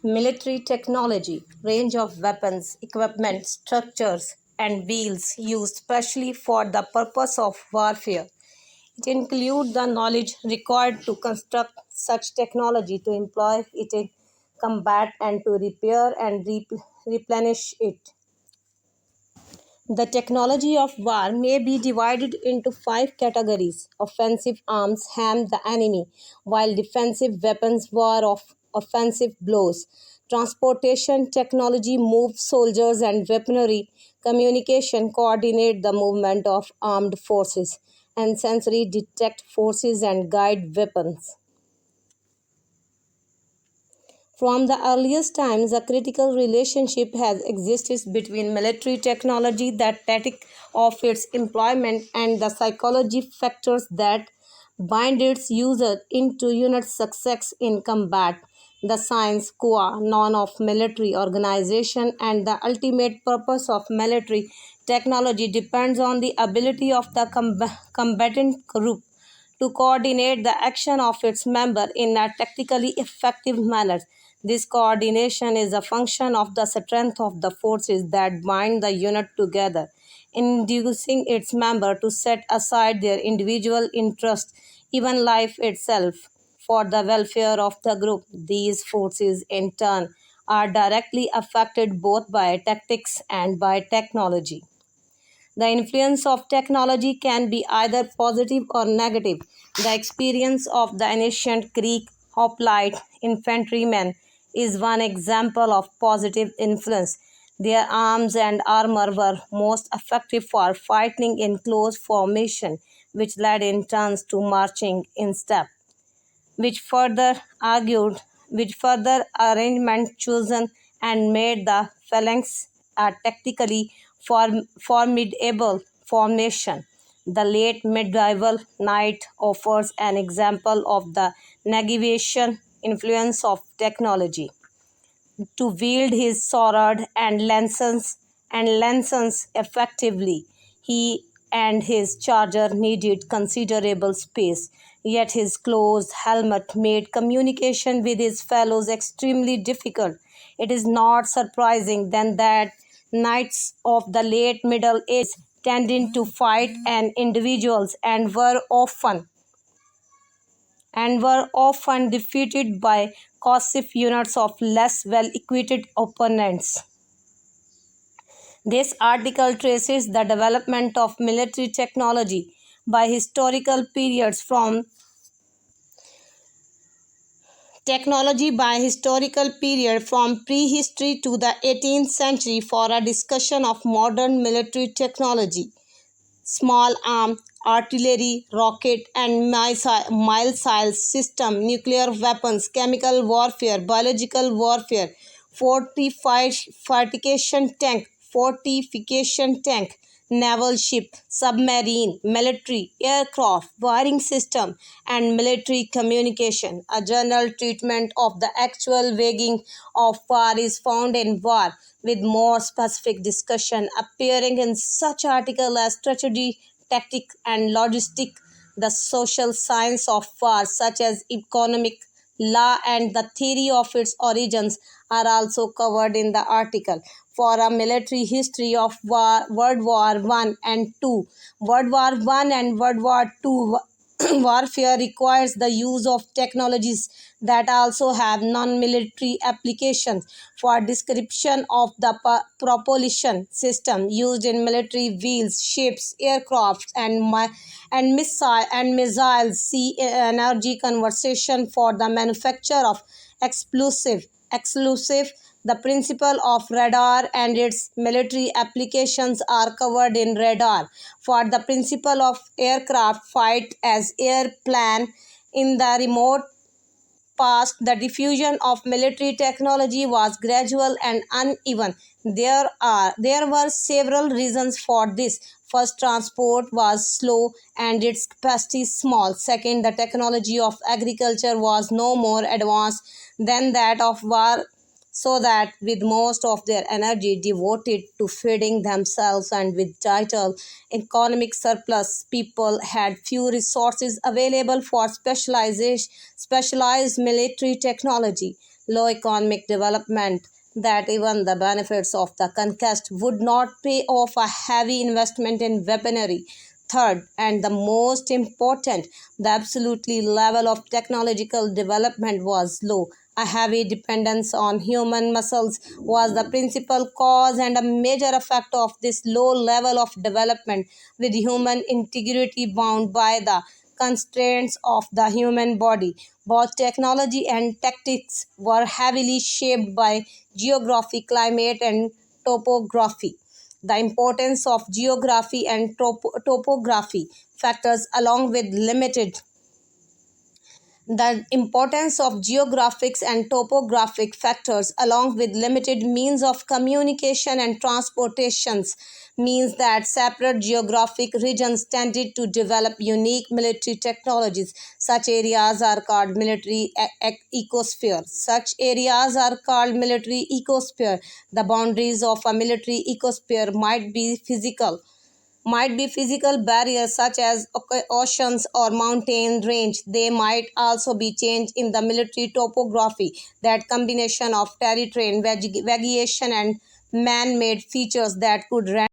Military technology, range of weapons, equipment, structures, and wheels used specially for the purpose of warfare. It includes the knowledge required to construct such technology, to employ it in combat, and to repair and replenish it. The technology of war may be divided into five categories. Offensive arms ham the enemy, while defensive weapons war off offensive blows. Transportation technology moves soldiers and weaponry. Communication coordinate the movement of armed forces. And sensory detect forces and guide weapons. From the earliest times, a critical relationship has existed between military technology, the tactic of its employment, and the psychology factors that bind its user into unit success in combat. The science qua non of military organization and the ultimate purpose of military technology depends on the ability of the combatant group to coordinate the action of its member in a tactically effective manner. This coordination is a function of the strength of the forces that bind the unit together, inducing its member to set aside their individual interest, even life itself, for the welfare of the group. These forces, in turn, are directly affected both by tactics and by technology. The influence of technology can be either positive or negative. The experience of the ancient Greek hoplite infantrymen is one example of positive influence. Their arms and armor were most effective for fighting in close formation, which led in turns to marching in step, which further argued, which further arrangement chosen and made the phalanx a tactically formidable formation. The late medieval knight offers an example of the negation influence of technology. To wield his sword and lances effectively, he and his charger needed considerable space, yet his closed helmet made communication with his fellows extremely difficult. It is not surprising then that knights of the late Middle Ages tended to fight and individuals and were often defeated by coercive units of less well-equipped opponents. This article traces the development of military technology by historical period from prehistory to the 18th century. For a discussion of modern military technology, small arm, artillery, rocket and missile system, nuclear weapons, chemical warfare, biological warfare, fortification tank, naval ship, submarine, military aircraft, wiring system, and military communication. A general treatment of the actual waging of war is found in War, with more specific discussion appearing in such articles as strategy, tactics, and logistics. The social science of war, such as economic law and the theory of its origins, are also covered in the article. For a military history of World War I and II, World War I and World War II warfare requires the use of technologies that also have non-military applications. For description of the propulsion system used in military wheels, ships, aircraft, and missiles, see energy conservation. For the manufacture of explosive, the principle of radar and its military applications are covered in radar. For the principle of aircraft fight as airplane in the remote past, the diffusion of military technology was gradual and uneven. There were several reasons for this. First, transport was slow and its capacity small. Second, the technology of agriculture was no more advanced than that of war, so that with most of their energy devoted to feeding themselves and with title economic surplus, people had few resources available for specialized military technology. low economic development, that even the benefits of the conquest would not pay off a heavy investment in weaponry. Third, and the most important, the absolutely level of technological development was low. A heavy dependence on human muscles was the principal cause and a major effect of this low level of development, with human integrity bound by the constraints of the human body. Both technology and tactics were heavily shaped by geography, climate, and topography. The importance of geography and topography factors along with limited the importance of geographics and topographic factors, along with limited means of communication and transportations, means that separate geographic regions tended to develop unique military technologies. Such areas are called military ecosphere. Such areas are called military ecosphere. The boundaries of a military ecosphere might be physical barriers such as oceans or mountain range. They might also be changed in the military topography, that combination of terrain, vegetation, and man-made features that could